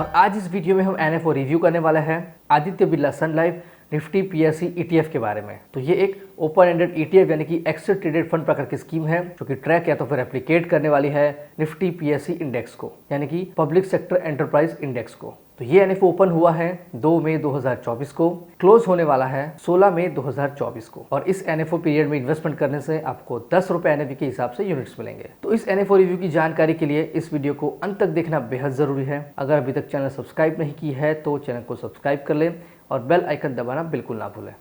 और आज इस वीडियो में हम एनएफओ रिव्यू करने वाला है आदित्य बिरला सन लाइफ निफ्टी पीएससी ईटीएफ के बारे में। तो ये एक ओपन एंडेड ईटीएफ यानी कि एक्सेस ट्रेडेड फंड प्रकार की स्कीम है जो कि ट्रैक या तो फिर एप्लीकेट करने वाली है निफ्टी पीएससी इंडेक्स को यानी कि पब्लिक सेक्टर एंटरप्राइज इंडेक्स को। तो ये एनएफओ ओपन हुआ है 2 मई 2024 को, क्लोज होने वाला है 16 मई 2024 को और इस एनएफओ पीरियड में इन्वेस्टमेंट करने से आपको 10 रुपए एनएफओ के हिसाब से यूनिट्स मिलेंगे। तो इस एनएफओ रिव्यू की जानकारी के लिए इस वीडियो को अंत तक देखना बेहद जरूरी है। अगर अभी तक चैनल सब्सक्राइब नहीं की है तो चैनल को सब्सक्राइब कर लें और बेल आइकन दबाना बिल्कुल ना भूलें।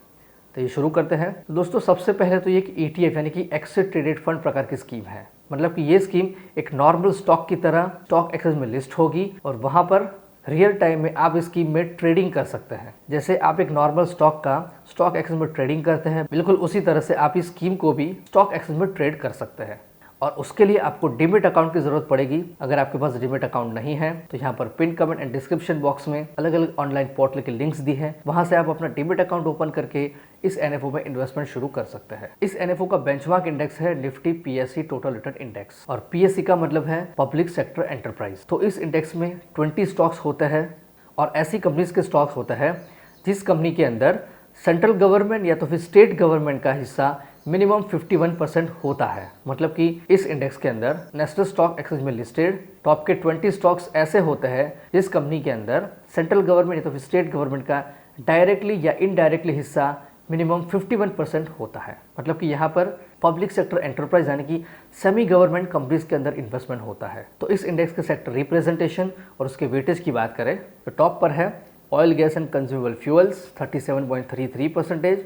तो ये शुरू करते हैं। तो दोस्तों सबसे पहले तो ये एक ईटीएफ यानी कि एक्सेस ट्रेडेड फंड प्रकार की स्कीम है। मतलब कि ये स्कीम एक नॉर्मल स्टॉक की तरह स्टॉक एक्सचेंज में लिस्ट होगी और वहां पर रियल टाइम में आप इस स्कीम में ट्रेडिंग कर सकते हैं। जैसे आप एक नॉर्मल स्टॉक का स्टॉक एक्सचेंज में ट्रेडिंग करते हैं, बिल्कुल उसी तरह से आप इस स्कीम को भी स्टॉक एक्सचेंज में ट्रेड कर सकते हैं। और उसके लिए आपको डीमेट अकाउंट की जरूरत पड़ेगी। अगर आपके पास डीमेट अकाउंट नहीं है तो यहाँ पर pin comment and description box में अलग अलग ऑनलाइन पोर्टल के लिंक्स दी है, वहां से आप अपना डीमेट अकाउंट ओपन करके इस एनएफओ में इन्वेस्टमेंट शुरू कर सकते हैं। इस एनएफओ का बेंचमार्क इंडेक्स है Nifty PSC total return index और पीएससी का मतलब है पब्लिक सेक्टर एंटरप्राइज। तो इस इंडेक्स में 20 स्टॉक्स होते हैं और ऐसी कंपनीज के स्टॉक्स होते हैं जिस कंपनी के अंदर सेंट्रल गवर्नमेंट या तो फिर स्टेट गवर्नमेंट का हिस्सा मिनिमम 51% होता है। मतलब कि इस इंडेक्स के अंदर नेशनल स्टॉक एक्सचेंज में लिस्टेड टॉप के 20 स्टॉक्स ऐसे होते हैं जिस कंपनी के अंदर सेंट्रल गवर्नमेंट या तो फिर स्टेट गवर्नमेंट का डायरेक्टली या इनडायरेक्टली हिस्सा मिनिमम 51% होता है। मतलब कि यहाँ पर पब्लिक सेक्टर एंटरप्राइज यानी कि सेमी गवर्नमेंट कंपनीज के अंदर इन्वेस्टमेंट होता है। तो इस इंडेक्स के सेक्टर रिप्रेजेंटेशन और उसके वेटेज की बात करें तो टॉप पर है oil gas and consumable fuels 37.33%,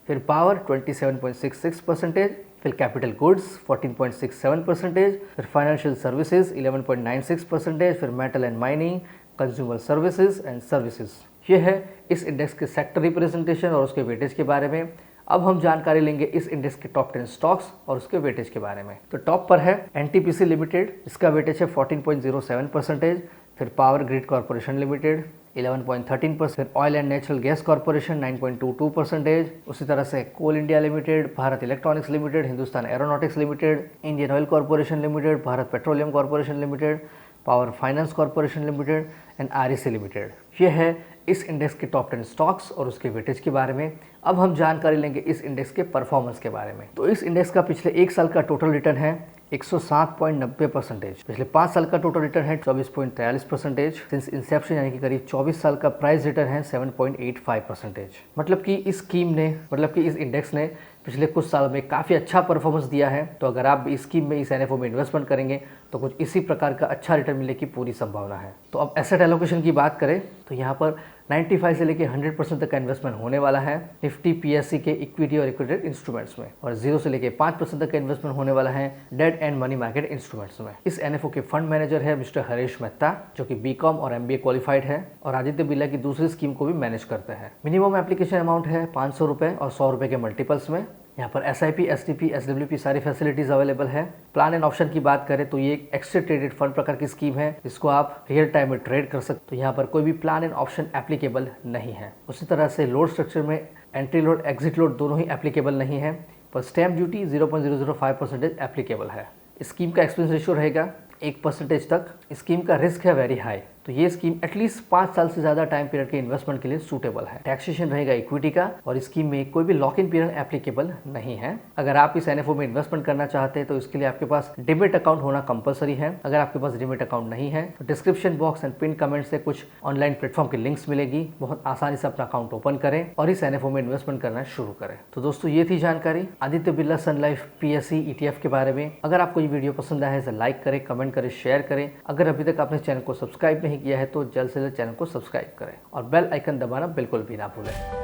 फिर पावर 27.66%, फिर कैपिटल गुड्स 14.67%, फिर फाइनेंशियल सर्विसेज 11.96%, फिर metal and mining, consumer services and services. ये है इस इंडेक्स के सेक्टर रिप्रेजेंटेशन और उसके वेटेज के बारे में। अब हम जानकारी लेंगे इस इंडेक्स के टॉप 10 स्टॉक्स और उसके वेटेज के बारे में। तो टॉप पर है एनटीपीसी लिमिटेड, इसका वेटेज है 14.07%, फिर पावर ग्रिड कॉर्पोरेशन लिमिटेड 11.13%, फिर oil and natural gas corporation 9.22%, उसी तरह से coal India limited, Bharat electronics limited, Hindustan aeronautics limited, Indian oil corporation limited, Bharat petroleum corporation limited, power finance corporation limited and REC limited. ये है इस index के top 10 stocks और उसके वेटेज के बारे में। अब हम जानकारी लेंगे इस इंडेक्स के परफॉर्मेंस के बारे में। तो इस इंडेक्स का पिछले 1 साल का टोटल रिटर्न है 107.90%, पिछले 5 साल का टोटल रिटर्न है 24.43%, सिंस इंसेप्शन यानी कि करीब 24 साल का प्राइस रिटर्न है 7.85%। मतलब कि इस इंडेक्स ने पिछले कुछ सालों में काफ़ी अच्छा परफॉर्मेंस दिया है। तो अगर आप इस स्कीम में इस एनएफओ में इन्वेस्टमेंट करेंगे तो कुछ इसी प्रकार का अच्छा रिटर्न मिलने की पूरी संभावना है। तो अब एसेट एलोकेशन की बात करें तो यहाँ पर 95 से लेकर 100% तक का इन्वेस्टमेंट होने वाला है निफ्टी पीएससी के इक्विटी और लिक्विडेड इंस्ट्रूमेंट्स में, और 0 से लेकर 5% तक का इन्वेस्टमेंट होने वाला है debt and money market instruments में। इस एनएफओ के फंड मैनेजर है मिस्टर हरीश मेहता जो कि बीकॉम और एमबीए क्वालिफाइड है और आदित्य बिरला की दूसरी स्कीम को भी मैनेज करते हैं। मिनिमम एप्लीकेशन अमाउंट है 500 रुपये और 100 रुपये के मल्टीपल्स में। यहाँ पर एसआईपी, एसटीपी, एसडब्ल्यूपी सारी फैसिलिटीज अवेलेबल है। प्लान एंड ऑप्शन की बात करें तो ये एक एक्सेस ट्रेडेड फंड प्रकार की स्कीम है जिसको आप रियल टाइम में ट्रेड कर सकते। तो यहाँ पर कोई भी प्लान एंड ऑप्शन एप्लीकेबल नहीं है। उसी तरह से लोड स्ट्रक्चर में एंट्री लोड एग्जिट लोड दोनों ही एप्लीकेबल नहीं है, पर स्टैम्प ड्यूटी 0.005% एप्लीकेबल है। स्कीम का एक्सपेंस रेशियो रहेगा 1% तक। स्कीम का रिस्क है वेरी हाई। तो ये स्कीम एटलीस्ट 5 साल से ज्यादा टाइम पीरियड के इन्वेस्टमेंट के लिए सूटेबल है। टैक्सेशन रहेगा इक्विटी का और स्कीम में कोई भी लॉक इन पीरियड एप्लीकेबल नहीं है। अगर आप इस एनएफओ में इन्वेस्टमेंट करना चाहते हैं तो इसके लिए आपके पास डीमेट अकाउंट होना कंपलसरी है। अगर आपके पास डीमेट अकाउंट नहीं है तो description box and pin comment से कुछ ऑनलाइन प्लेटफॉर्म की लिंक्स मिलेगी, बहुत आसानी से अपना अकाउंट ओपन करें और इस एनएफओ में इन्वेस्टमेंट करना शुरू करें। तो दोस्तों ये थी जानकारी आदित्य बिरला सन लाइफ पीएससी ईटीएफ के बारे में। अगर आपको ये वीडियो पसंद आया है तो लाइक करें, कमेंट करें, शेयर करें। अगर अभी तक आपने चैनल को सब्सक्राइब नहीं किया है तो जल्द से जल्द चैनल को सब्सक्राइब करें और बेल आइकन दबाना बिल्कुल भी ना भूलें।